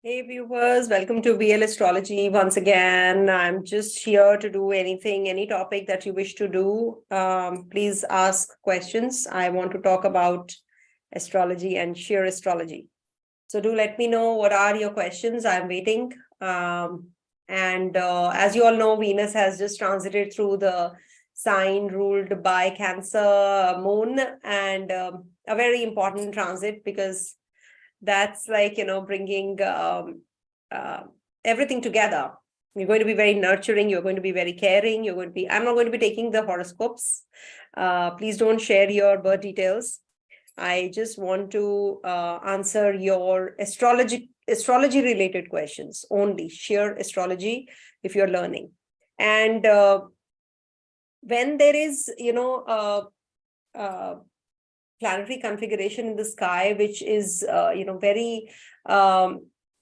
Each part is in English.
Hey viewers, welcome to VL Astrology once again. I'm just here to do any topic that you wish to do. Please ask questions. I want to talk about astrology and sheer astrology. So do let me know what are your questions. I'm waiting. As you all know, Venus has just transited through the sign ruled by Cancer moon, and a very important transit because that's like, bringing everything together. You're going to be very nurturing. You're going to be very caring. I'm not going to be taking the horoscopes. Please don't share your birth details. I just want to answer your astrology related questions only, sheer astrology if you're learning. And when there is, planetary configuration in the sky, which is,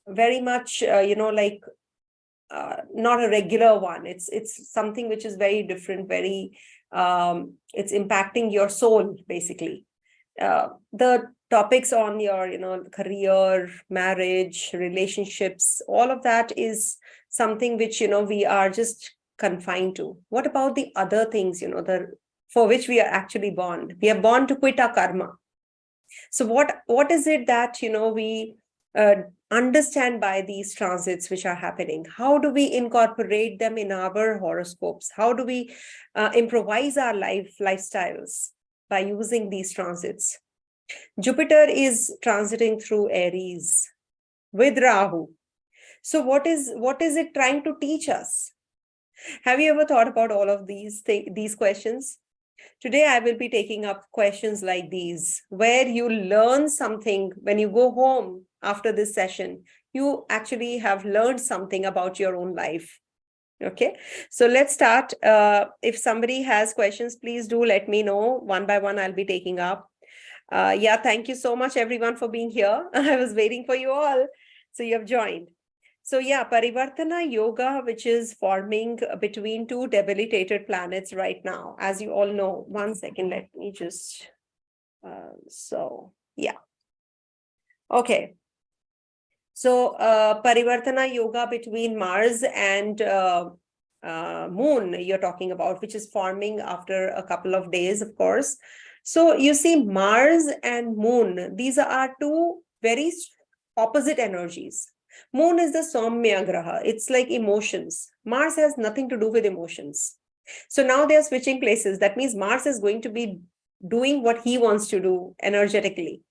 very much, not a regular one. It's something which is very different, it's impacting your soul, basically. The topics on your, career, marriage, relationships, all of that is something which, we are just confined to. What about the other things, for which we are actually born? We are born to quit our karma. So what is it that, we understand by these transits which are happening? How do we incorporate them in our horoscopes? How do we improvise our lifestyles by using these transits? Jupiter is transiting through Aries with Rahu. So what is it trying to teach us? Have you ever thought about all of these questions? Today, I will be taking up questions like these, where you learn something when you go home after this session. You actually have learned something about your own life. Okay, so let's start. If somebody has questions, please do let me know. One by one, I'll be taking up. Thank you so much, everyone, for being here. I was waiting for you all. So you have joined. So parivartana yoga, which is forming between two debilitated planets right now, as you all know. One second, let me just, Okay. So parivartana yoga between Mars and Moon, you're talking about, which is forming after a couple of days, of course. So you see, Mars and Moon, these are two very opposite energies. Moon is the Soumya Graha. It's like emotions. Mars has nothing to do with emotions. So now they are switching places. That means Mars is going to be doing what he wants to do energetically.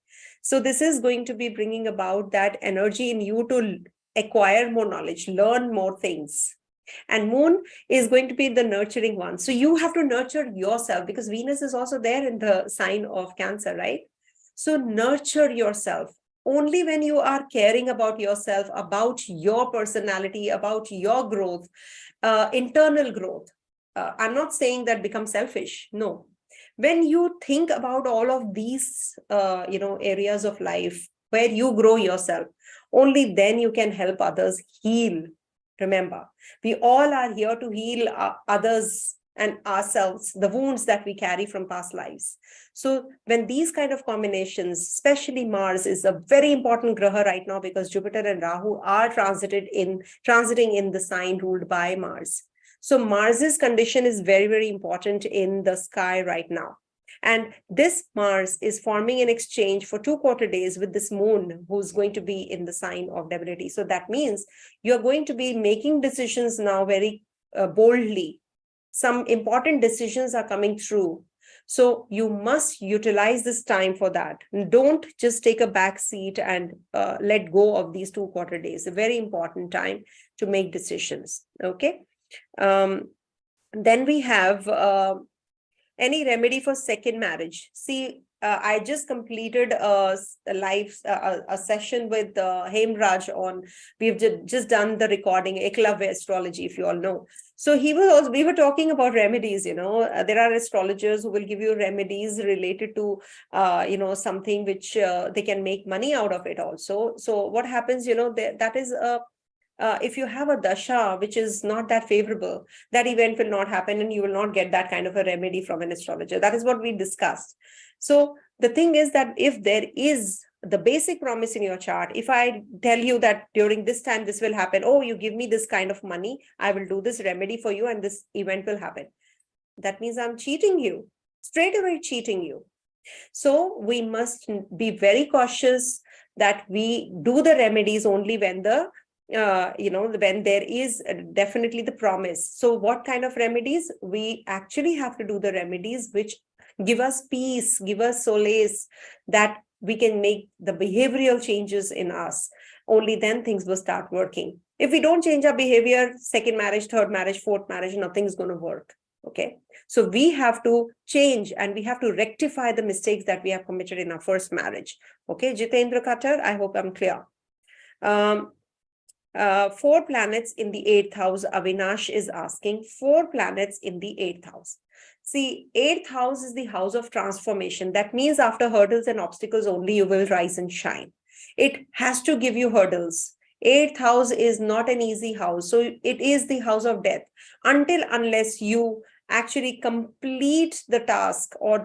So this is going to be bringing about that energy in you to acquire more knowledge, learn more things. And Moon is going to be the nurturing one. So you have to nurture yourself, because Venus is also there in the sign of Cancer, right? So nurture yourself. Only when you are caring about yourself, about your personality, about your growth, internal growth. I'm not saying that become selfish. No. When you think about all of these, areas of life where you grow yourself, only then you can help others heal. Remember, we all are here to heal others and ourselves, the wounds that we carry from past lives. So when these kind of combinations, especially Mars is a very important graha right now, because Jupiter and Rahu are transiting in the sign ruled by Mars. So Mars's condition is very, very important in the sky right now. And this Mars is forming an exchange for 2 quarter days with this Moon, who's going to be in the sign of debility. So that means you're going to be making decisions now very boldly. Some important decisions are coming through. So you must utilize this time for that. Don't just take a back seat and let go of these 2 quarter days. A very important time to make decisions. Okay. Then we have any remedy for second marriage. See, I just completed a session with Hemraj on, we've just done the recording, Eklavya Astrology, if you all know. So we were talking about remedies, there are astrologers who will give you remedies related to, something which they can make money out of it also. So what happens, that is if you have a dasha which is not that favorable, that event will not happen and you will not get that kind of a remedy from an astrologer. That is what we discussed. So the thing is that if there is the basic promise in your chart, if I tell you that during this time this will happen, oh, you give me this kind of money, I will do this remedy for you and this event will happen. That means I'm cheating you, straight away cheating you. So we must be very cautious that we do the remedies only when when there is definitely the promise. So what kind of remedies? We actually have to do the remedies which give us peace, give us solace, that we can make the behavioral changes in us. Only then things will start working. If we don't change our behavior, second marriage, third marriage, fourth marriage, nothing's going to work. Okay. So we have to change and we have to rectify the mistakes that we have committed in our first marriage. Okay, Jitendra Khattar, I hope I'm clear. 4 planets in the 8th house, Avinash is asking, 4 planets in the 8th house. See, 8th house is the house of transformation. That means after hurdles and obstacles only you will rise and shine. It has to give you hurdles. 8th house is not an easy house. So it is the house of death. Unless you actually complete the task or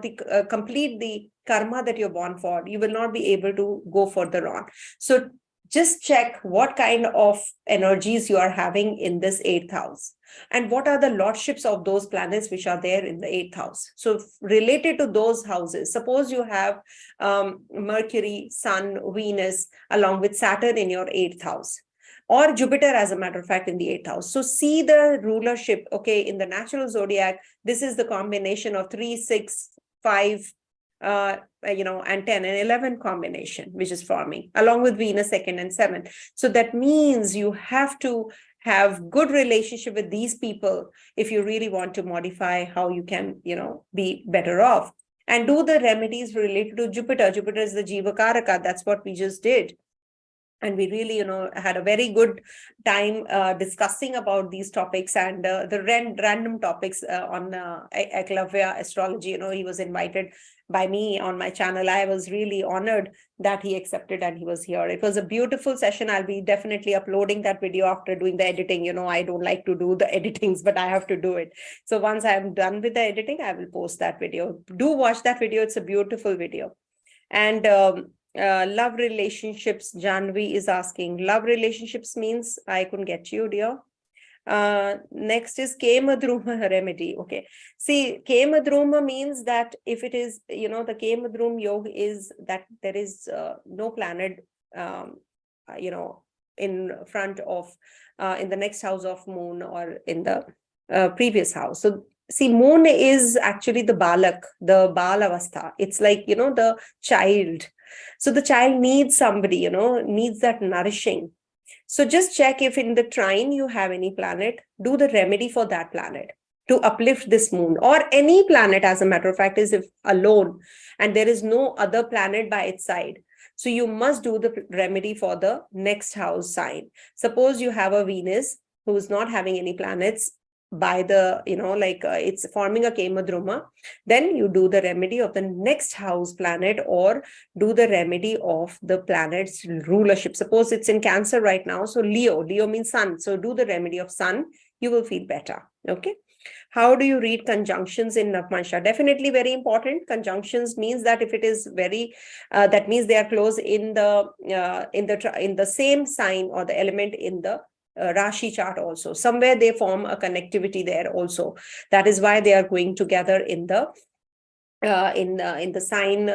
complete the karma that you're born for, you will not be able to go further on. So just check what kind of energies you are having in this 8th house and what are the lordships of those planets which are there in the 8th house. So related to those houses, suppose you have Mercury, Sun, Venus, along with Saturn in your 8th house, or Jupiter, as a matter of fact, in the 8th house. So see the rulership, okay, in the natural zodiac, this is the combination of 3, 6, 5, and 10 and 11 combination, which is forming, along with Venus 2nd and 7th. So that means you have to have good relationship with these people if you really want to modify how you can, be better off. And do the remedies related to Jupiter. Jupiter is the Jivakaraka. That's what we just did. And we really, had a very good time discussing about these topics and the random topics on Eklavya Astrology. He was invited by me on my channel. I was really honored that he accepted and he was here. It was a beautiful session. I'll be definitely uploading that video after doing the editing. I don't like to do the editings, but I have to do it. So once I'm done with the editing, I will post that video. Do watch that video. It's a beautiful video. And love relationships, Janvi is asking. Love relationships means I couldn't get you, dear. Next is Kemadruma remedy. Okay. See, Kemadruma means that if it is, the Kemadrum yoga is that there is no planet, in front of, in the next house of moon or in the previous house. So see, moon is actually the balak, the balavastha. It's like, the child. So the child needs somebody, needs that nourishing. So just check if in the trine you have any planet, do the remedy for that planet to uplift this moon, or any planet, as a matter of fact, is if alone and there is no other planet by its side. So you must do the remedy for the next house sign. Suppose you have a Venus who is not having any planets by the, it's forming a Kemadruma, then you do the remedy of the next house planet or do the remedy of the planet's rulership. Suppose it's in Cancer right now. So Leo means sun. So do the remedy of sun. You will feel better. Okay. How do you read conjunctions in navmansha? Definitely very important. Conjunctions means that if it is very, that means they are close in the same sign or the element in the Rashi chart also. Somewhere they form a connectivity there also. That is why they are going together in the sign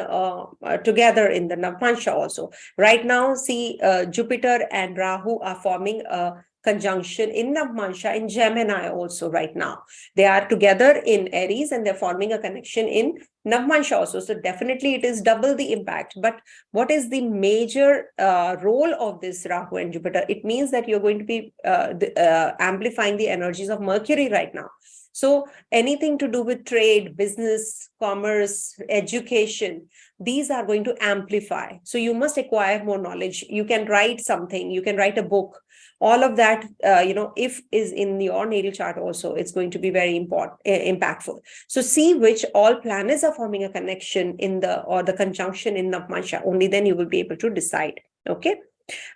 together in the navmansha also. Right now, see, Jupiter and Rahu are forming a conjunction in navmansha in Gemini also right now. They are together in Aries and they're forming a connection in navmansha also. So definitely it is double the impact. But what is the major role of this Rahu and Jupiter? It means that you're going to be amplifying the energies of Mercury right now. So anything to do with trade, business, commerce, education, these are going to amplify. So you must acquire more knowledge. You can write something, you can write a book. All of that, if is in your natal chart also, it's going to be very impactful. So see which all planets are forming a connection in the conjunction in navmansha. Only then you will be able to decide. Okay.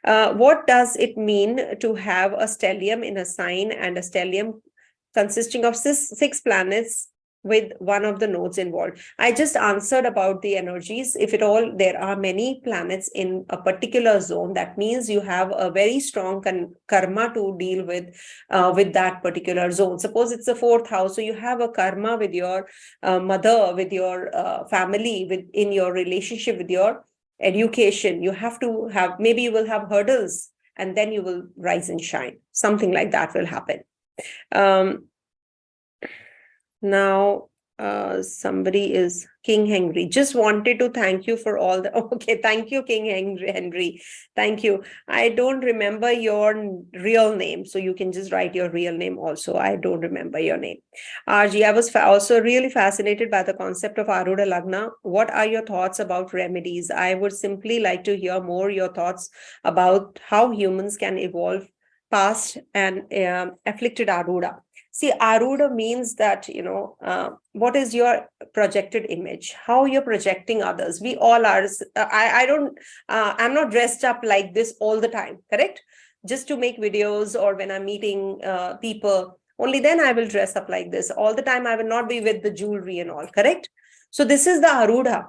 What does it mean to have a stellium in a sign and a stellium consisting of six planets with one of the nodes involved. I just answered about the energies. If at all there are many planets in a particular zone, that means you have a very strong karma to deal with that particular zone. Suppose it's the fourth house, so you have a karma with your mother, with your family, in your relationship with your education. You have to have, maybe you will have hurdles, and then you will rise and shine. Something like that will happen. Now, somebody is King Henry. Just wanted to thank you for all the. Okay, thank you, King Henry. Thank you. I don't remember your real name, so you can just write your real name also. I don't remember your name. RG, I was also really fascinated by the concept of Aruda Lagna. What are your thoughts about remedies? I would simply like to hear more your thoughts about how humans can evolve past and afflicted Aruda. See, Aruda means that, what is your projected image, how you're projecting others. We all are. I'm not dressed up like this all the time, correct? Just to make videos or when I'm meeting people, only then I will dress up like this. All the time I will not be with the jewelry and all, correct? So this is the Aruda.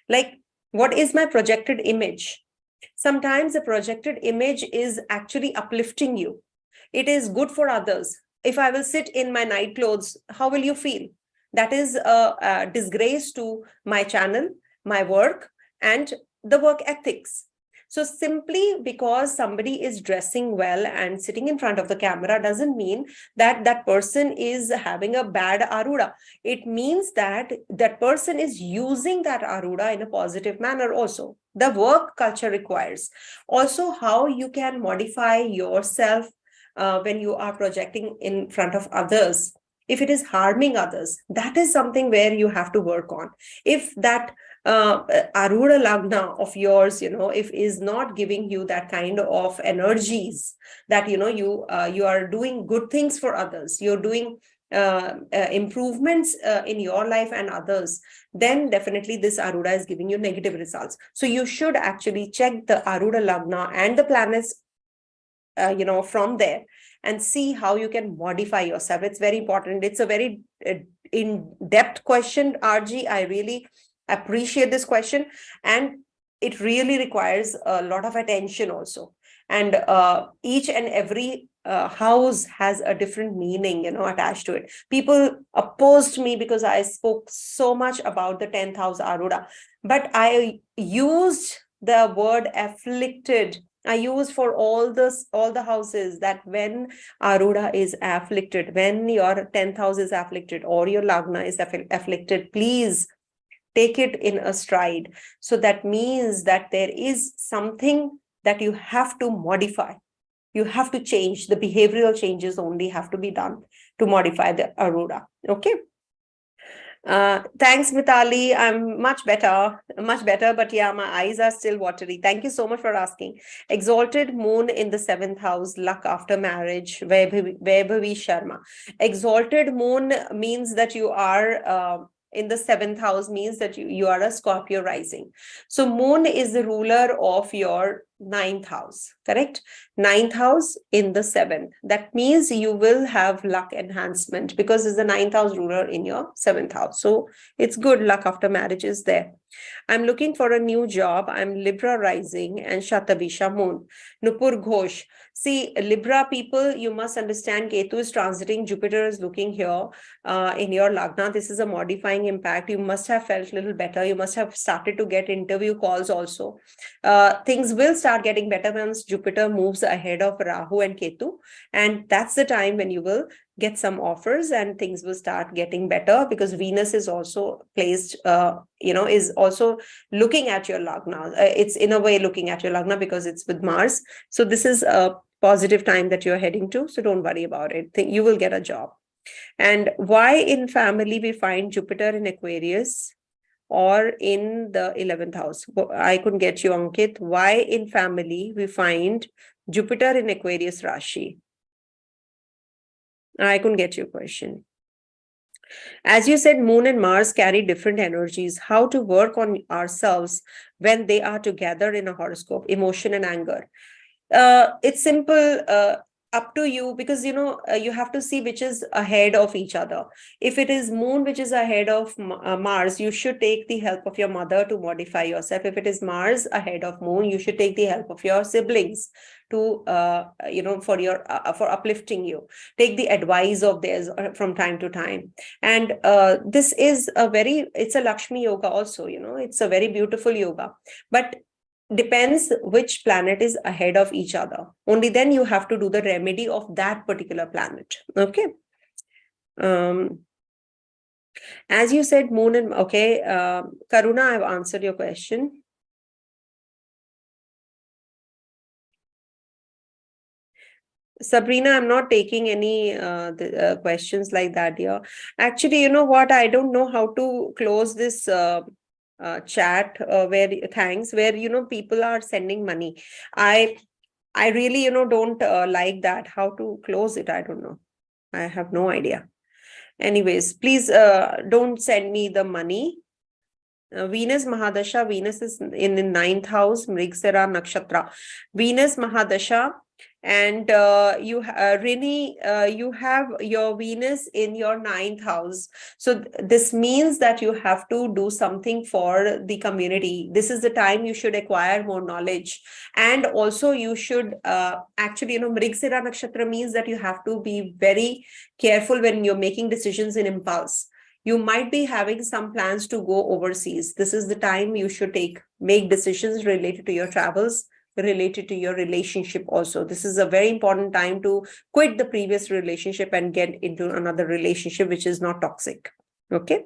Like, what is my projected image? Sometimes the projected image is actually uplifting you. It is good for others. If I will sit in my night clothes, how will you feel? That is a disgrace to my channel, my work, and the work ethics. So simply because somebody is dressing well and sitting in front of the camera doesn't mean that that person is having a bad Aruda. It means that that person is using that Aruda in a positive manner also. The work culture requires. Also, how you can modify yourself when you are projecting in front of others. If it is harming others, that is something where you have to work on. If that Aruda Lagna of yours, if is not giving you that kind of energies that, you are doing good things for others, you're doing improvements in your life and others, then definitely this Aruda is giving you negative results. So you should actually check the Aruda Lagna and the planets from there and see how you can modify yourself. It's very important. It's a very in-depth question, RG. I really appreciate this question, and it really requires a lot of attention also. And each and every house has a different meaning, attached to it. People opposed me because I spoke so much about the 10th house Aruda, but I used the word afflicted. I use for all the houses, that when Aruda is afflicted, when your 10th house is afflicted or your Lagna is afflicted, please take it in a stride. So that means that there is something that you have to modify. You have to change. The behavioral changes only have to be done to modify the Aruda. Okay. Thanks, Mitali. I'm much better, but yeah, my eyes are still watery. Thank you so much for asking. Exalted Moon in the 7th house, luck after marriage, Vaibhavi Sharma. Exalted Moon means that you are in the 7th house, means that you are a Scorpio rising. So Moon is the ruler of your 9th house, correct? 9th house in the 7th. That means you will have luck enhancement because it's the 9th house ruler in your 7th house. So it's good. Luck after marriage is there. I'm looking for a new job. I'm Libra rising and Shatabisha Moon. Nupur Ghosh. See, Libra people, you must understand Ketu is transiting. Jupiter is looking here in your Lagna. This is a modifying impact. You must have felt a little better. You must have started to get interview calls also. Things will start getting better once Jupiter moves ahead of Rahu and Ketu. And that's the time when you will get some offers and things will start getting better, because Venus is also placed, is also looking at your Lagna. It's in a way looking at your Lagna because it's with Mars. So this is a positive time that you're heading to. So don't worry about it. You will get a job. And why in family we find Jupiter in Aquarius or in the 11th house? I couldn't get you, Ankit. Why in family we find Jupiter in Aquarius Rashi? I couldn't get your question. As you said, Moon and Mars carry different energies. How to work on ourselves when they are together in a horoscope, emotion and anger. It's simple. up to you, because you have to see which is ahead of each other. If it is moon which is ahead of Mars, you should take the help of your mother to modify yourself. If it is Mars ahead of moon, you should take the help of your siblings to for uplifting you. Take the advice of theirs from time to time. And this is it's a Lakshmi yoga also, it's a very beautiful yoga, but depends which planet is ahead of each other. Only then you have to do the remedy of that particular planet. Okay. As you said, moon and okay, Karuna, I've answered your question. Sabrina, I'm not taking any questions like that here. Actually, you know what? I don't know how to close this chat where people are sending money. I really don't like that. How to close it? I don't know. I have no idea. Anyways, please don't send me the money. Venus Mahadasha. Venus is in the 9th house, Mrigsara Nakshatra. Venus Mahadasha. And you have your Venus in your 9th house. So this means that you have to do something for the community. This is the time you should acquire more knowledge. And also you should actually, Mrigsara Nakshatra means that you have to be very careful when you're making decisions in impulse. You might be having some plans to go overseas. This is the time you should make decisions related to your travels, related to your relationship also. This is a very important time to quit the previous relationship and get into another relationship which is not toxic. Okay.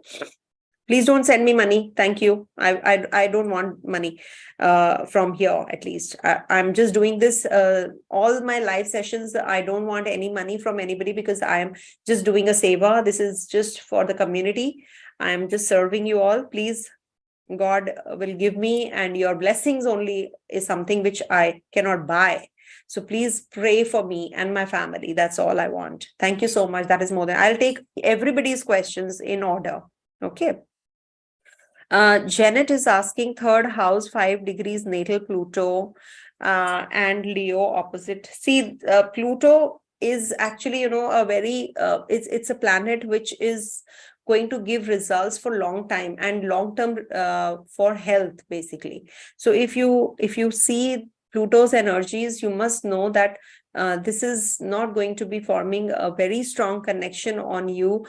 Please don't send me money. Thank you. I don't want money from here, at least. I'm just doing this, all my live sessions. I don't want any money from anybody because I am just doing a seva. This is just for the community. I'm just serving you all. Please, God will give me, and your blessings only is something which I cannot buy. So please pray for me and my family. That's all I want. Thank you so much. That is more than I'll take everybody's questions in order. Okay. Janet is asking 3rd house, 5 degrees natal Pluto and Leo opposite. See, Pluto is actually, a very, it's a planet which is going to give results for long time and long term for health, basically. So if you see Pluto's energies, you must know that this is not going to be forming a very strong connection on you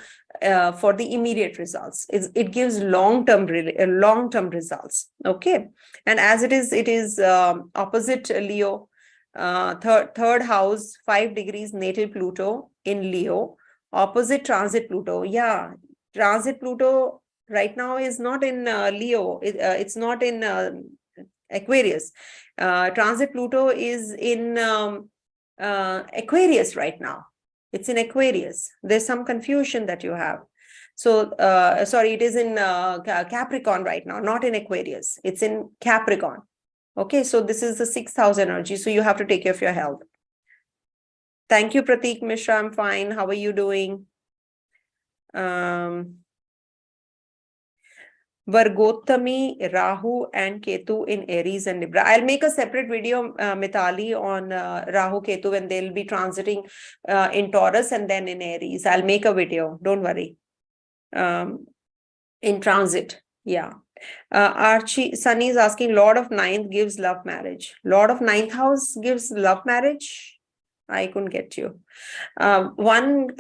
for the immediate results. It gives long-term results. Okay. And as it is opposite Leo, third house, 5 degrees natal Pluto in Leo, opposite transit Pluto. Yeah, transit Pluto right now is not in Leo. It's not in Aquarius. Transit Pluto is in Aquarius right now. It's in Aquarius. There's some confusion that you have. So, sorry, it is in Capricorn right now, not in Aquarius. It's in Capricorn. Okay, so this is the 6th house energy. So you have to take care of your health. Thank you, Prateek Mishra. I'm fine. How are you doing? Vargottami, Rahu and Ketu in Aries and Libra. I'll make a separate video, Mitali, on Rahu, Ketu when they'll be transiting in Taurus and then in Aries. I'll make a video. Don't worry. In transit. Yeah. Archie, Sunny is asking, Lord of 9th gives love marriage. Lord of 9th house gives love marriage? I couldn't get you. One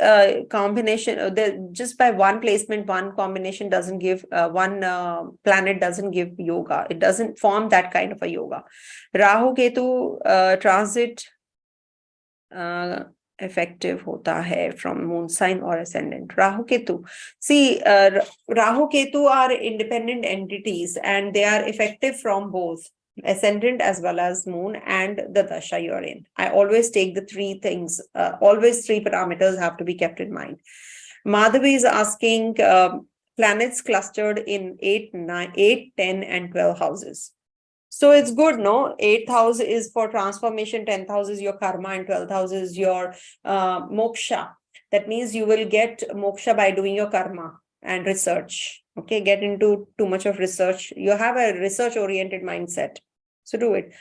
combination, just by one placement, one combination doesn't give, one planet doesn't give yoga. It doesn't form that kind of a yoga. Rahu Ketu transit effective hota hai from moon sign or ascendant. Rahu Ketu. See, Rahu Ketu are independent entities and they are effective from both ascendant as well as moon and the dasha you're in. I always take the 3 things. Always 3 parameters have to be kept in mind. Madhavi is asking planets clustered in 8, 10 and 12 houses. So it's good, no? 8th house is for transformation, 10th house is your karma, and 12th house is your moksha. That means you will get moksha by doing your karma and research. Okay, get into too much of research. You have a research-oriented mindset. So do it.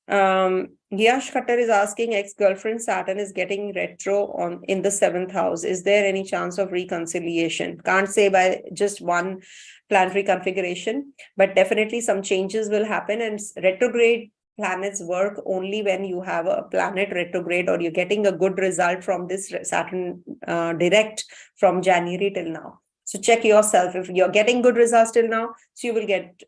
Yash Khattar is asking, ex-girlfriend Saturn is getting retro in the 7th house. Is there any chance of reconciliation? Can't say by just one planetary configuration, but definitely some changes will happen, and retrograde planets work only when you have a planet retrograde or you're getting a good result from this Saturn direct from January till now. So check yourself. If you're getting good results till now, so you will get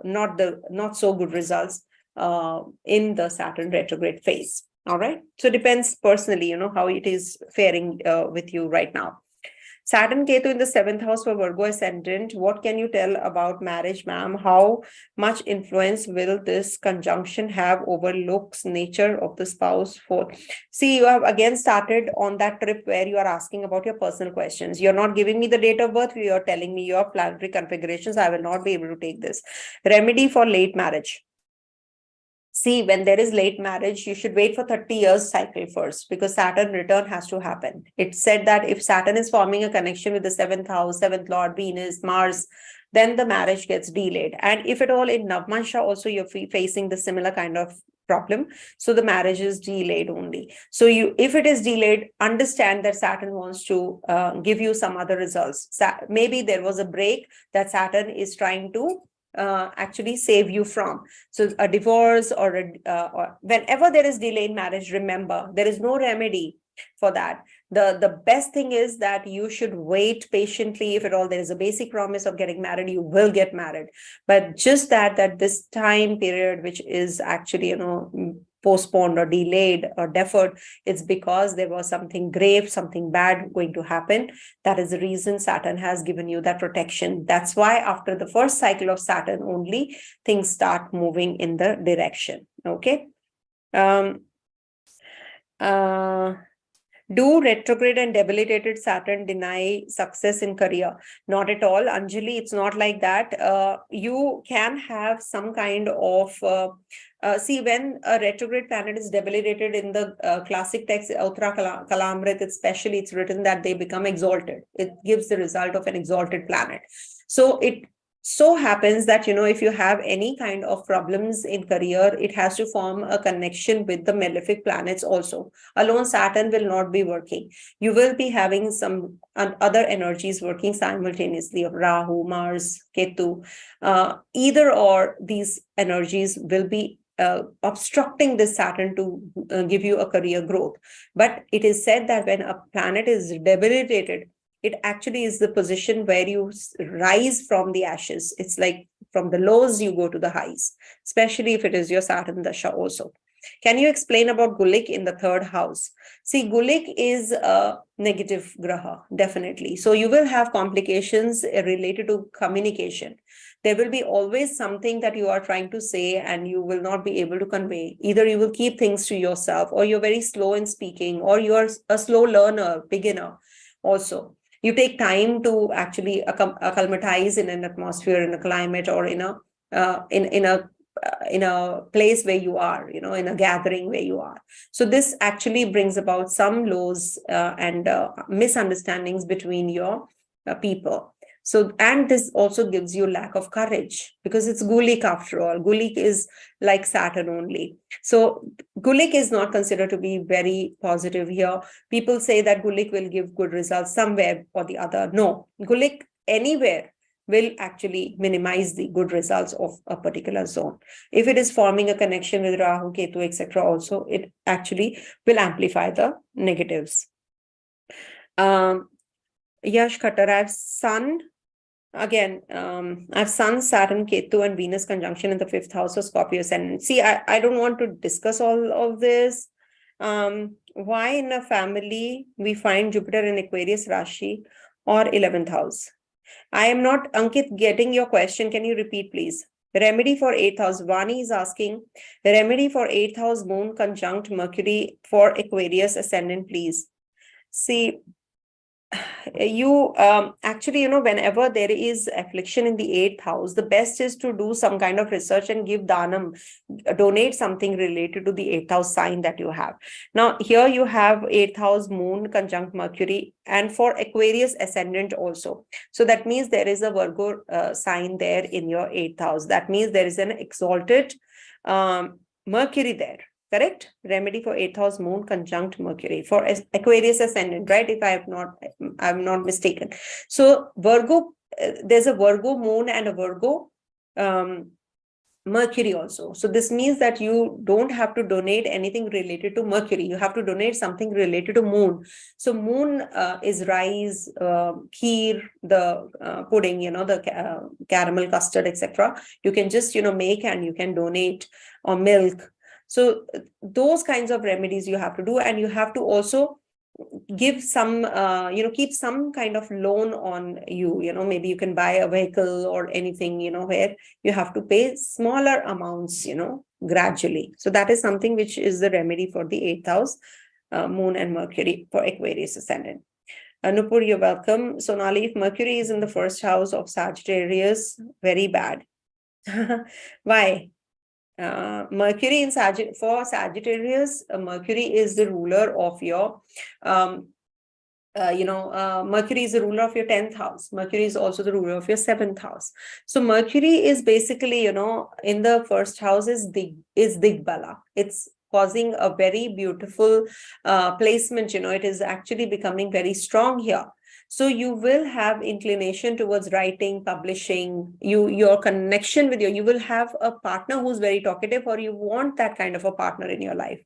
not so good results in the Saturn retrograde phase. All right. So it depends personally, how it is faring with you right now. Saturn Ketu in the 7th house for Virgo ascendant. What can you tell about marriage, ma'am? How much influence will this conjunction have over looks, nature of the spouse? See, you have again started on that trip where you are asking about your personal questions. You're not giving me the date of birth. You're telling me your planetary configurations. I will not be able to take this. Remedy for late marriage. See, when there is late marriage, you should wait for 30 years cycle first, because Saturn return has to happen. It said that if Saturn is forming a connection with the 7th house, 7th lord, Venus, Mars, then the marriage gets delayed. And if at all in navmansha also you're facing the similar kind of problem, so the marriage is delayed only. So if it is delayed, understand that Saturn wants to give you some other results. Maybe there was a break that Saturn is trying to actually save you from. So a divorce or whenever there is delay in marriage, remember there is no remedy for that. The best thing is that you should wait patiently. If at all there is a basic promise of getting married, you will get married. But just that this time period, which is actually postponed or delayed or deferred, it's because there was something grave, something bad going to happen. That is the reason Saturn has given you that protection. That's why after the first cycle of Saturn only, things start moving in the direction. Okay. Do retrograde and debilitated Saturn deny success in career? Not at all, Anjali. It's not like that. You can have some kind of see, when a retrograde planet is debilitated in the classic text, Uttara Kalamrit, especially, it's written that they become exalted. It gives the result of an exalted planet. So it so happens that, if you have any kind of problems in career, it has to form a connection with the malefic planets also. Alone Saturn will not be working. You will be having some other energies working simultaneously of Rahu, Mars, Ketu. Either or these energies will be obstructing this Saturn to give you a career growth. But it is said that when a planet is debilitated, it actually is the position where you rise from the ashes. It's like from the lows, you go to the highs, especially if it is your Saturn Dasha also. Can you explain about Gulik in the 3rd house? See, Gulik is a negative graha, definitely. So you will have complications related to communication. There will be always something that you are trying to say and you will not be able to convey. Either you will keep things to yourself, or you're very slow in speaking, or you're a slow learner, beginner also. You take time to actually acclimatize in an atmosphere, in a climate, or in a place where you are, in a gathering where you are. So this actually brings about some lows and misunderstandings between your people. So, and this also gives you lack of courage, because it's Gulik after all. Gulik is like Saturn only. So Gulik is not considered to be very positive here. People say that Gulik will give good results somewhere or the other. No, Gulik anywhere will actually minimize the good results of a particular zone. If it is forming a connection with Rahu, Ketu, etc., also, it actually will amplify the negatives. Yash Khattar, I have Sun. Again, I have Sun, Saturn, Ketu, and Venus conjunction in the 5th house of Scorpio Ascendant. See, I don't want to discuss all of this. Why in a family we find Jupiter in Aquarius Rashi or 11th house? I am not, Ankit, getting your question. Can you repeat, please? Remedy for 8th house. Vani is asking, remedy for 8th house moon conjunct Mercury for Aquarius Ascendant, please. See, you actually, whenever there is affliction in the 8th house, the best is to do some kind of research and give danam, donate something related to the 8th house sign that you have. Now, here you have 8th house moon conjunct Mercury, and for Aquarius Ascendant also. So that means there is a Virgo sign there in your 8th house. That means there is an exalted Mercury there. Correct? Remedy for 8th house moon conjunct Mercury for Aquarius ascendant, right? If I'm not mistaken. So Virgo, there's a Virgo moon and a Virgo Mercury also. So this means that you don't have to donate anything related to Mercury. You have to donate something related to moon. So moon is rice, kheer, the pudding, the caramel custard, etc. You can just, make and you can donate, or milk. So those kinds of remedies you have to do, and you have to also give some, keep some kind of loan on you, maybe you can buy a vehicle or anything, where you have to pay smaller amounts, gradually. So that is something which is the remedy for the 8th house, moon and Mercury for Aquarius ascendant. Nupur, you're welcome. Sonali, if Mercury is in the first house of Sagittarius, very bad. Why? Mercury in for Sagittarius, Mercury is the ruler of your, Mercury is the ruler of your 10th house. Mercury is also the ruler of your 7th house. So Mercury is basically, in the first house is Digbala. It's causing a very beautiful placement. It is actually becoming very strong here. So you will have inclination towards writing, publishing, your connection with you will have a partner who's very talkative, or you want that kind of a partner in your life.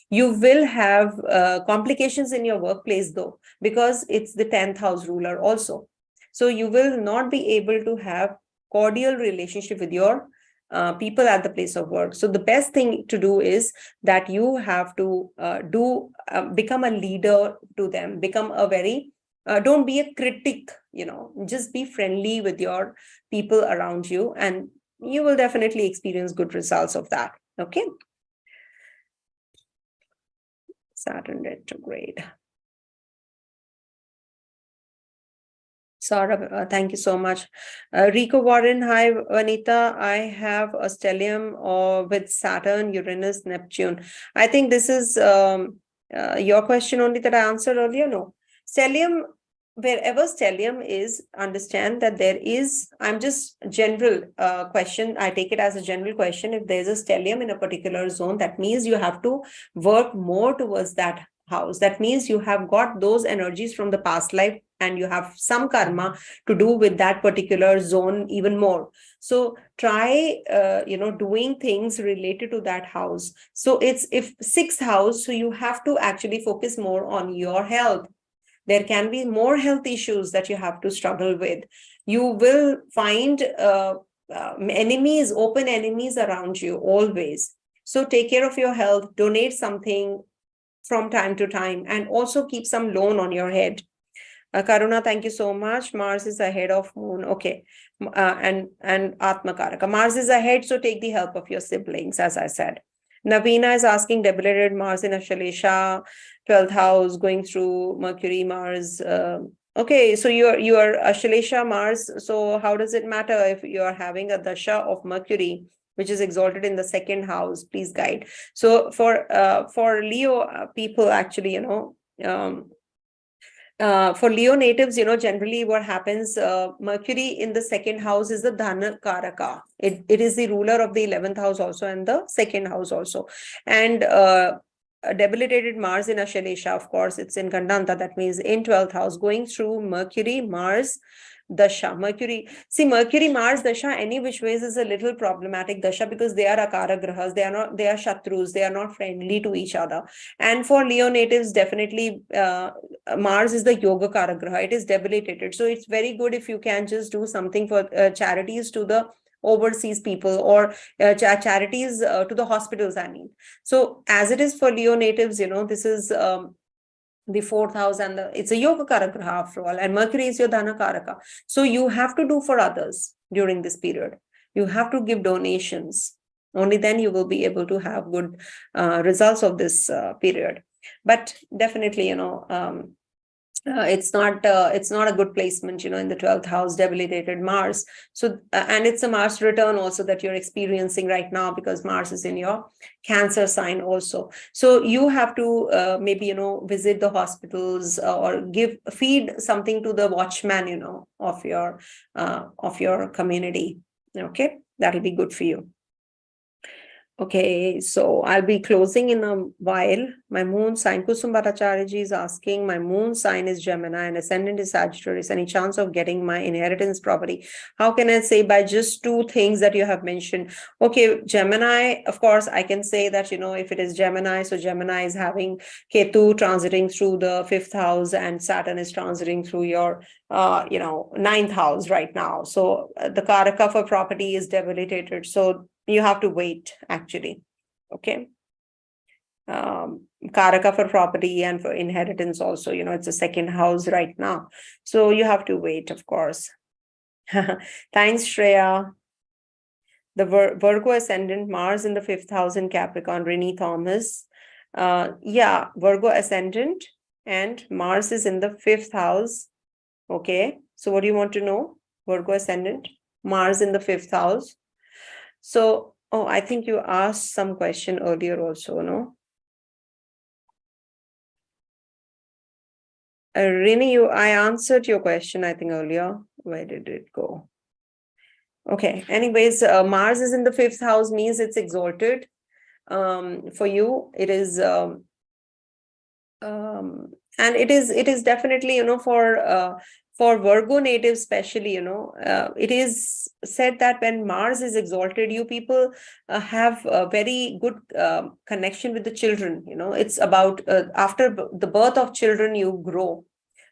You will have complications in your workplace though, because it's the 10th house ruler also. So you will not be able to have cordial relationship with your people at the place of work. So the best thing to do is that you have to become a leader to them, become a very don't be a critic, just be friendly with your people around you, and you will definitely experience good results of that. Okay. Saturn retrograde. Saurabh, thank you so much. Rico Warren, hi Vanita. I have a stellium with Saturn, Uranus, Neptune. I think this is your question only that I answered earlier. No. Stellium, wherever stellium is, understand that there is, I'm just general question, I take it as a general question. If there's a stellium in a particular zone, that means you have to work more towards that house. That means you have got those energies from the past life, and you have some karma to do with that particular zone even more. So try, doing things related to that house. So it's if 6th house, so you have to actually focus more on your health. There can be more health issues that you have to struggle with. You will find enemies, open enemies around you always. So take care of your health, donate something from time to time, and also keep some loan on your head. Karuna, thank you so much. Mars is ahead of Moon. Okay. And Atmakaraka. Mars is ahead, so take the help of your siblings, as I said. Navina is asking, debilitated Mars in Ashalesha, 12th house, going through Mercury, Mars. Okay, so you're Ashalesha Mars. So how does it matter if you are having a Dasha of Mercury, which is exalted in the 2nd house? Please guide. So for Leo people, actually, for Leo natives, generally what happens, Mercury in the 2nd house is the Atmakaraka. It is the ruler of the 11th house also, and the 2nd house also. And a debilitated Mars in Ashalesha, of course, it's in Kandanta, that means in 12th house, going through Mercury, Mars, Dasha. Mercury, Mars, Dasha, any which ways is a little problematic Dasha, because they are Akara Grahas, they are Shatrus, they are not friendly to each other. And for Leo natives, definitely Mars is the Yoga Kara Graha, it is debilitated. So it's very good if you can just do something for charities to the overseas people, or charities to the hospitals, I mean. So as it is for Leo natives, this is the 4th house, and it's a Yoga Karaka after all, and Mercury is your Dhana Karaka. So you have to do for others during this period. You have to give donations. Only then you will be able to have good results of this period. But definitely, it's not a good placement, in the 12th house, debilitated Mars. So and it's a Mars return also that you're experiencing right now, because Mars is in your Cancer sign also. So you have to maybe visit the hospitals, or feed something to the watchman of your community. Okay, that'll be good for you. Okay, so I'll be closing in a while. My moon sign, Kusum Bhattacharya is asking, my moon sign is Gemini and ascendant is Sagittarius. Any chance of getting my inheritance property? How can I say by just two things that you have mentioned? Okay, Gemini, of course, I can say that, if it is Gemini, so Gemini is having Ketu transiting through the fifth house and Saturn is transiting through your, ninth house right now. So the Karaka for property is debilitated. So you have to wait, actually. Okay. Karaka for property and for inheritance also, it's a second house right now. So you have to wait, of course. Thanks, Shreya. The Virgo ascendant, Mars in the fifth house in Capricorn, Rini Thomas. Yeah, Virgo ascendant and Mars is in the fifth house. Okay. So what do you want to know? Virgo ascendant, Mars in the fifth house. So, I think you asked some question earlier also, no? Rini, I answered your question, I think, earlier. Where did it go? Okay. Anyways, Mars is in the fifth house means it's exalted. For you, it is, and it is definitely, for Virgo natives, especially, it is said that when Mars is exalted, you people have a very good connection with the children. It's about after the birth of children, you grow.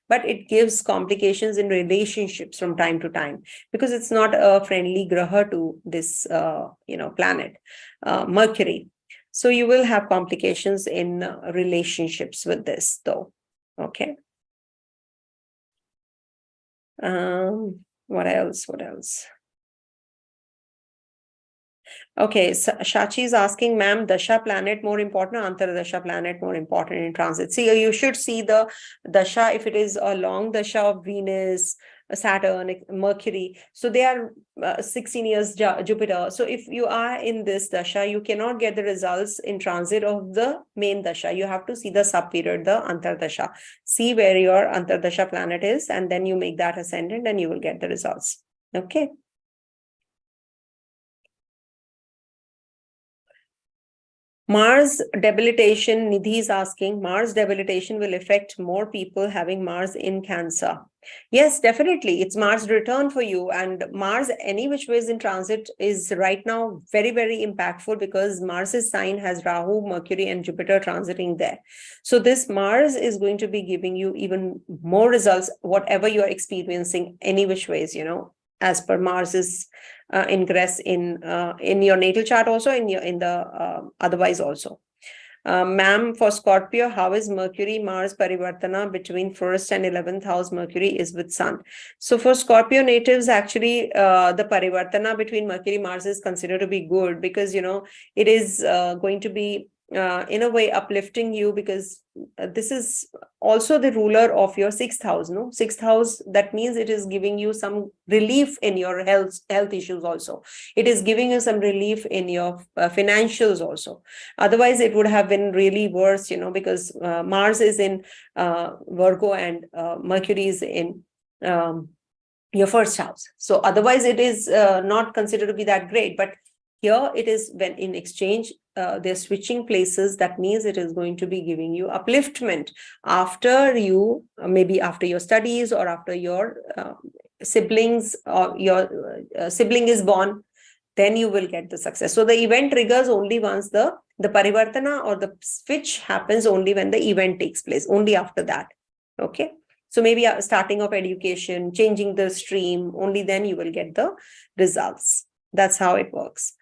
But it gives complications in relationships from time to time because it's not a friendly graha to this, planet, Mercury. So you will have complications in relationships with this, though. Okay. What else? Okay, so Shachi is asking, ma'am, Dasha planet more important or Antardasha planet more important in transit? See, you should see the Dasha if it is a long Dasha of Venus, Saturn, Mercury. So they are 16 years Jupiter. So if you are in this Dasha, you cannot get the results in transit of the main Dasha. You have to see the sub-period, the Antardasha. See where your Antardasha planet is, and then you make that ascendant and you will get the results. Okay. Mars debilitation, Nidhi is asking, Mars debilitation will affect more people having Mars in Cancer. Yes, definitely. It's Mars return for you. And Mars, any which ways in transit, is right now very, very impactful because Mars's sign has Rahu, Mercury, and Jupiter transiting there. So this Mars is going to be giving you even more results, whatever you are experiencing, any which ways, as per Mars's ingress in your natal chart, also in the otherwise also. Ma'am, for Scorpio, how is Mercury Mars parivartana between 1st and 11th house? Mercury is with Sun. So for Scorpio natives, actually, the parivartana between Mercury Mars is considered to be good because it is going to be in a way uplifting you because this is also the ruler of your sixth house. No, sixth house, that means it is giving you some relief in your health issues. Also, it is giving you some relief in your financials also. Otherwise it would have been really worse, because Mars is in Virgo and Mercury is in your first house. So otherwise it is not considered to be that great. But here it is, when in exchange they're switching places, that means it is going to be giving you upliftment after you, maybe after your studies or after your siblings or your sibling is born, then you will get the success. So the event triggers only once the parivartana or the switch happens, only when the event takes place, only after that. Okay. So maybe starting of education, changing the stream, only then you will get the results. That's how it works.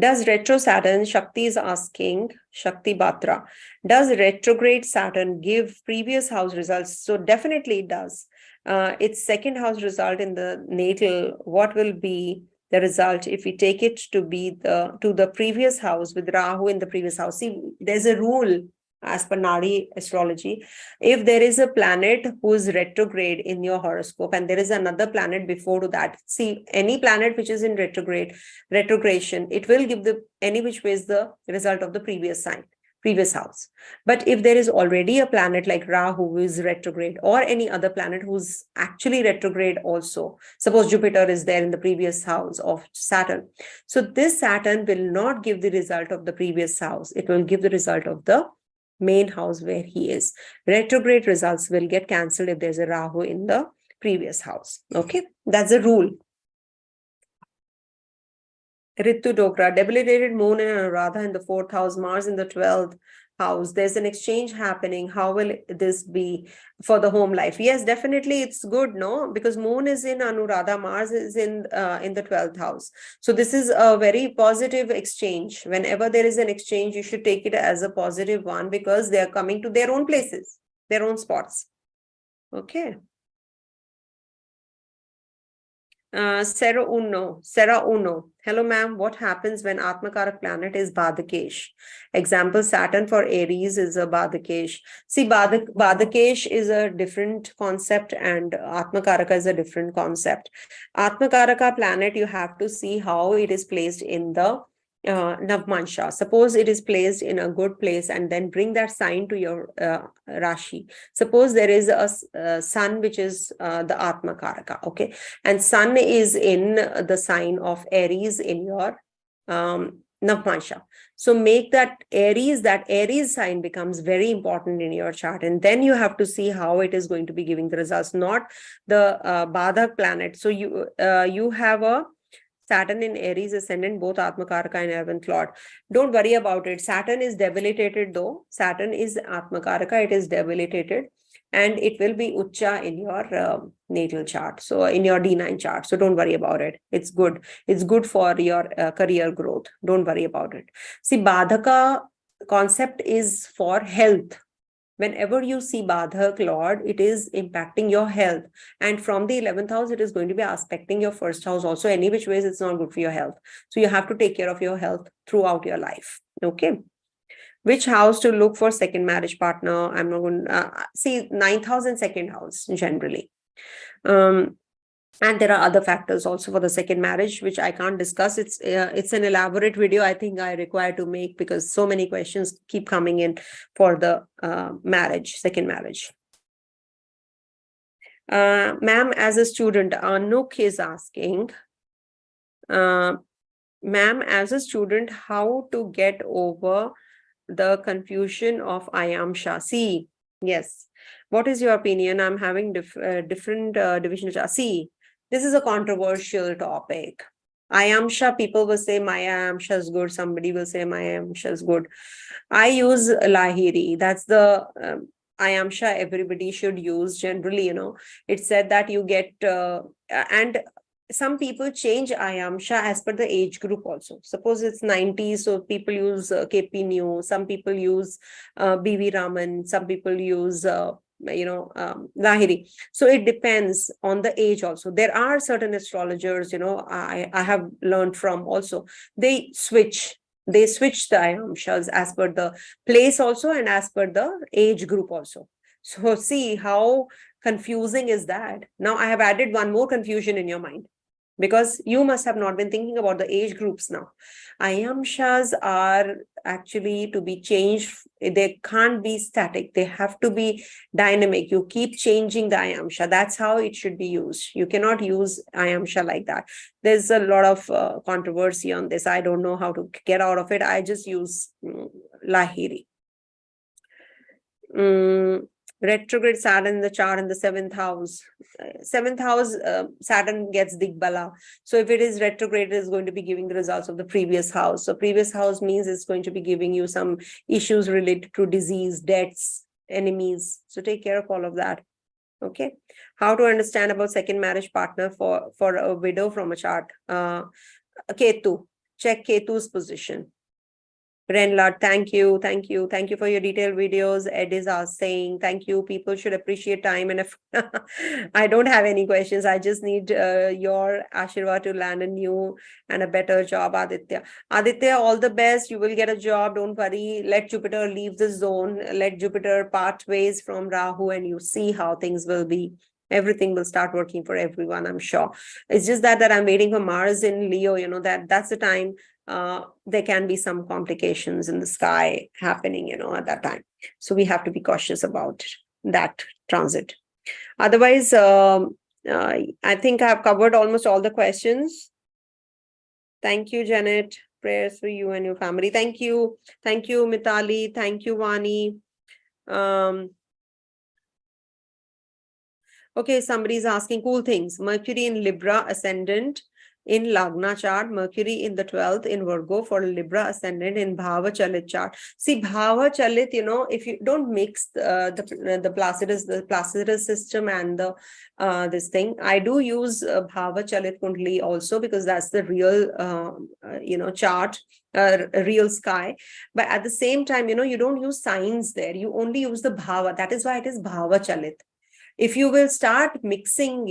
Does retro Saturn, Shakti is asking, Shakti Batra, does retrograde Saturn give previous house results? So definitely it does. Its second house result in the natal, what will be the result if we take it to be to the previous house with Rahu in the previous house? See, there's a rule as per Nadi astrology. If there is a planet who's retrograde in your horoscope and there is another planet before to that, see, any planet which is in retrogradation, it will give the any which ways the result of the previous sign. previous house. But if there is already a planet like Rahu who is retrograde, or any other planet who's actually retrograde also, suppose Jupiter is there in the previous house of Saturn, so this Saturn will not give the result of the previous house. It will give the result of the main house where he is. Retrograde results will get cancelled if there's a Rahu in the previous house. Okay, that's a rule. Ritu Dokra, debilitated moon and Anuradha in the 4th house, Mars in the 12th house. There's an exchange happening. How will this be for the home life? Yes, definitely it's good, no? Because moon is in Anuradha, Mars is in the 12th house. So this is a very positive exchange. Whenever there is an exchange, you should take it as a positive one, because they are coming to their own places, their own spots. Okay. Sarah Uno. Hello, ma'am. What happens when Atmakaraka planet is badhakesh? Example, Saturn for Aries is a badhakesh. See, badhakesh is a different concept and Atmakaraka is a different concept. Atmakaraka planet, you have to see how it is placed in the navmansha. Suppose it is placed in a good place, and then bring that sign to your Rashi. Suppose there is a sun which is the Atmakaraka, okay, and sun is in the sign of Aries in your navmansha. So make that Aries sign becomes very important in your chart, and then you have to see how it is going to be giving the results, not the badhak planet. So you have a Saturn in Aries ascendant, both Atmakaraka and 11th Lord. Don't worry about it. Saturn is debilitated though. Saturn is Atmakaraka, it is debilitated, and it will be Ucha in your natal chart. So in your D9 chart. So don't worry about it. It's good. It's good for your career growth. Don't worry about it. See, Badhaka concept is for health. Whenever you see Badhak Lord, it is impacting your health. And from the 11th house, it is going to be aspecting your first house also. Any which ways, it's not good for your health. So you have to take care of your health throughout your life. Okay. Which house to look for second marriage partner? I'm not going to see 9th house and 2nd house generally. And there are other factors also for the second marriage, which I can't discuss. It's an elaborate video I think I require to make, because so many questions keep coming in for the second marriage. Ma'am, as a student, Anuk is asking, ma'am, as a student, how to get over the confusion of Ayanamsa? See, yes. What is your opinion? I'm having different divisions. See, this is a controversial topic. Ayanamsa, people will say my Ayanamsa is good. Somebody will say my Ayanamsa is good. I use Lahiri. That's the Ayanamsa everybody should use generally, you know. It said that you get, and some people change Ayanamsa as per the age group also. Suppose it's 90, so people use KP New. Some people use BV Raman. Some people use Lahiri. So it depends on the age also. There are certain astrologers, you know, I have learned from also. They switch the Ayanamsas as per the place also and as per the age group also. So see how confusing is that. Now I have added one more confusion in your mind, because you must have not been thinking about the age groups now. Ayanamsas are actually to be changed. They can't be static. They have to be dynamic. You keep changing the Ayanamsa. That's how it should be used. You cannot use Ayanamsa like that. There's a lot of controversy on this. I don't know how to get out of it. I just use Lahiri. Retrograde Saturn in the chart in the 7th house. 7th house, Saturn gets Digbala. So if it is retrograde, it is going to be giving the results of the previous house. So previous house means it's going to be giving you some issues related to disease, debts, enemies. So take care of all of that. Okay. How to understand about second marriage partner for a widow from a chart? Ketu. Check Ketu's position. Renlard, thank you for your detailed videos. Ed is saying thank you. People should appreciate time, and if I don't have any questions, I just need your Ashirwad to land a new and a better job. Aditya, all the best. You will get a job. Don't worry. Let Jupiter leave the zone. Let Jupiter part ways from Rahu, and you see how things will be. Everything will start working for everyone, I'm sure. It's just that I'm waiting for Mars in Leo. You know, that's the time there can be some complications in the sky happening, at that time. So we have to be cautious about that transit. Otherwise, I think I've covered almost all the questions. Thank you, Janet. Prayers for you and your family. Thank you. Thank you, Mitali. Thank you, Vani. Okay, somebody's asking cool things. Mercury in Libra ascendant in Lagna chart, Mercury in the 12th in Virgo for Libra ascendant in Bhava Chalit chart. See, Bhava Chalit, if you don't mix the Placidus system and the this thing, I do use Bhava Chalit Kundli also, because that's the real chart, real sky. But at the same time, you don't use signs there. You only use the Bhava. That is why it is Bhava Chalit. If you will start mixing,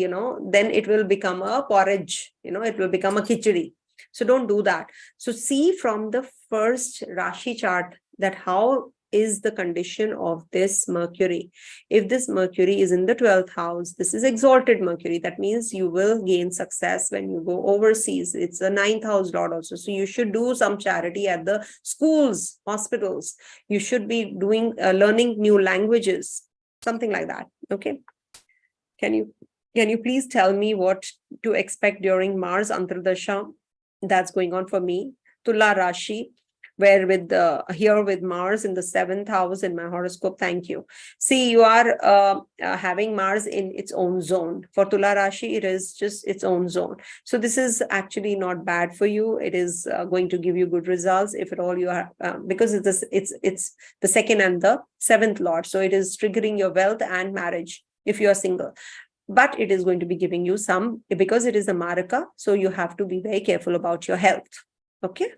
then it will become a porridge, it will become a khichdi. So don't do that. So see from the first Rashi chart that how is the condition of this Mercury. If this Mercury is in the 12th house, this is exalted Mercury. That means you will gain success when you go overseas. It's a 9th house lord also. So you should do some charity at the schools, hospitals. You should be doing learning new languages, something like that. Okay. Can you please tell me what to expect during Mars Antardasha that's going on for me? Tula Rashi, where here with Mars in the 7th house in my horoscope. Thank you. See, you are having Mars in its own zone. For Tula Rashi, it is just its own zone. So this is actually not bad for you. It is going to give you good results if at all you are, because it's the 2nd and the 7th lord. So it is triggering your wealth and marriage if you are single. But it is going to be giving you some, because it is a Maraka, so you have to be very careful about your health. Okay?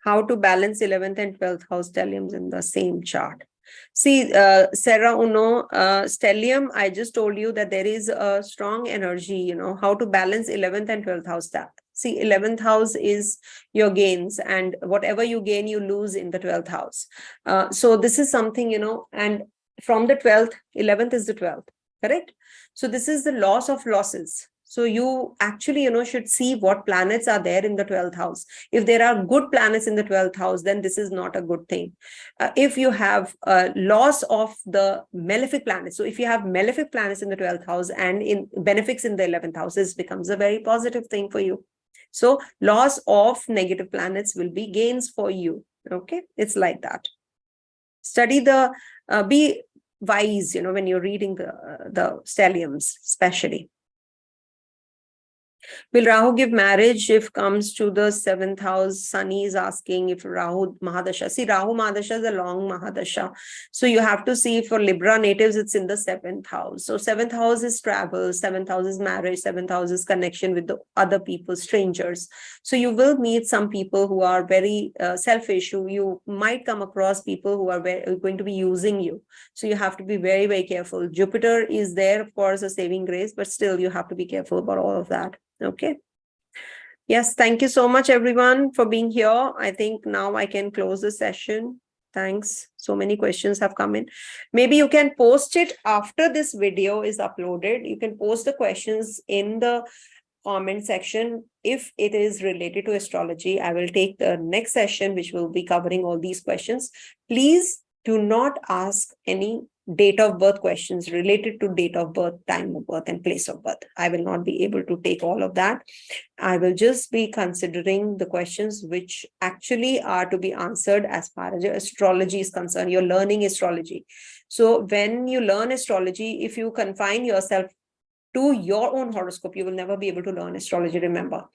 How to balance 11th and 12th house stelliums in the same chart. See, Sarah Uno, stellium, I just told you that there is a strong energy, how to balance 11th and 12th house. See, 11th house is your gains, and whatever you gain, you lose in the 12th house. So this is something, and from the 12th, 11th is the 12th, correct? So this is the loss of losses. So you actually, should see what planets are there in the 12th house. If there are good planets in the 12th house, then this is not a good thing. If you have a loss of the malefic planets, so if you have malefic planets in the 12th house and in benefics in the 11th house, this becomes a very positive thing for you. So loss of negative planets will be gains for you. Okay, it's like that. Study be wise, when you're reading the stelliums, especially. Will Rahu give marriage if comes to the 7th house? Sunny is asking if Rahu mahadasha. See, Rahu mahadasha is a long mahadasha. So you have to see for Libra natives, it's in the 7th house. So 7th house is travel, 7th house is marriage, 7th house is connection with the other people, strangers. So you will meet some people who are very selfish. You might come across people who are going to be using you. So you have to be very, very careful. Jupiter is there, of course, a saving grace, but still you have to be careful about all of that. Okay. Yes, thank you so much, everyone, for being here. I think now I can close the session. Thanks. So many questions have come in. Maybe you can post it after this video is uploaded. You can post the questions in the comment section. If it is related to astrology, I will take the next session, which will be covering all these questions. Please do not ask any date of birth questions related to date of birth, time of birth, and place of birth. I will not be able to take all of that. I will just be considering the questions which actually are to be answered as far as your astrology is concerned. You're learning astrology. So when you learn astrology, if you confine yourself to your own horoscope, you will never be able to learn astrology, remember.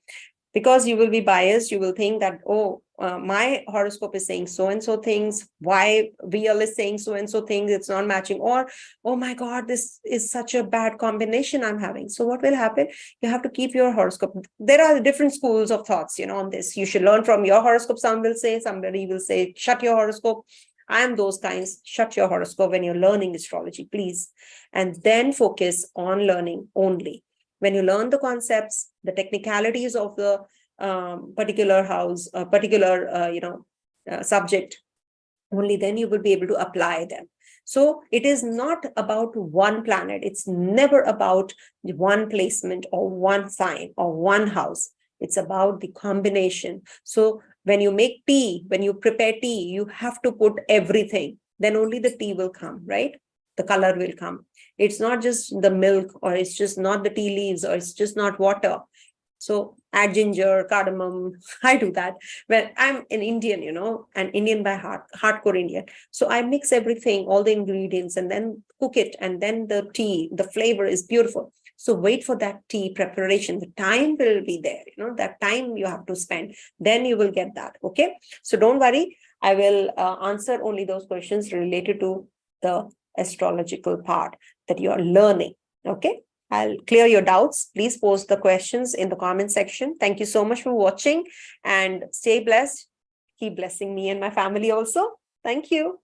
Because you will be biased, you will think that, my horoscope is saying so-and-so things, why VL is saying so-and-so things, it's not matching, or, oh my God, this is such a bad combination I'm having. So what will happen? You have to keep your horoscope. There are different schools of thoughts, on this. You should learn from your horoscope. Some will say, somebody will say, shut your horoscope. I am those kinds. Shut your horoscope when you're learning astrology, please. And then focus on learning only. When you learn the concepts, the technicalities of the particular house, particular subject, only then you will be able to apply them. So it is not about one planet. It's never about one placement or one sign or one house. It's about the combination. So when you make tea, when you prepare tea, you have to put everything. Then only the tea will come, right? The color will come. It's not just the milk, or it's just not the tea leaves, or it's just not water. So add ginger, cardamom. I do that. Well, I'm an Indian, an Indian by heart, hardcore Indian. So I mix everything, all the ingredients, and then cook it. And then the tea, the flavor is beautiful. So wait for that tea preparation. The time will be there, that time you have to spend. Then you will get that. Okay. So don't worry. I will answer only those questions related to the astrological part that you are learning. Okay. I'll clear your doubts. Please post the questions in the comment section. Thank you so much for watching, and stay blessed. Keep blessing me and my family also. Thank you.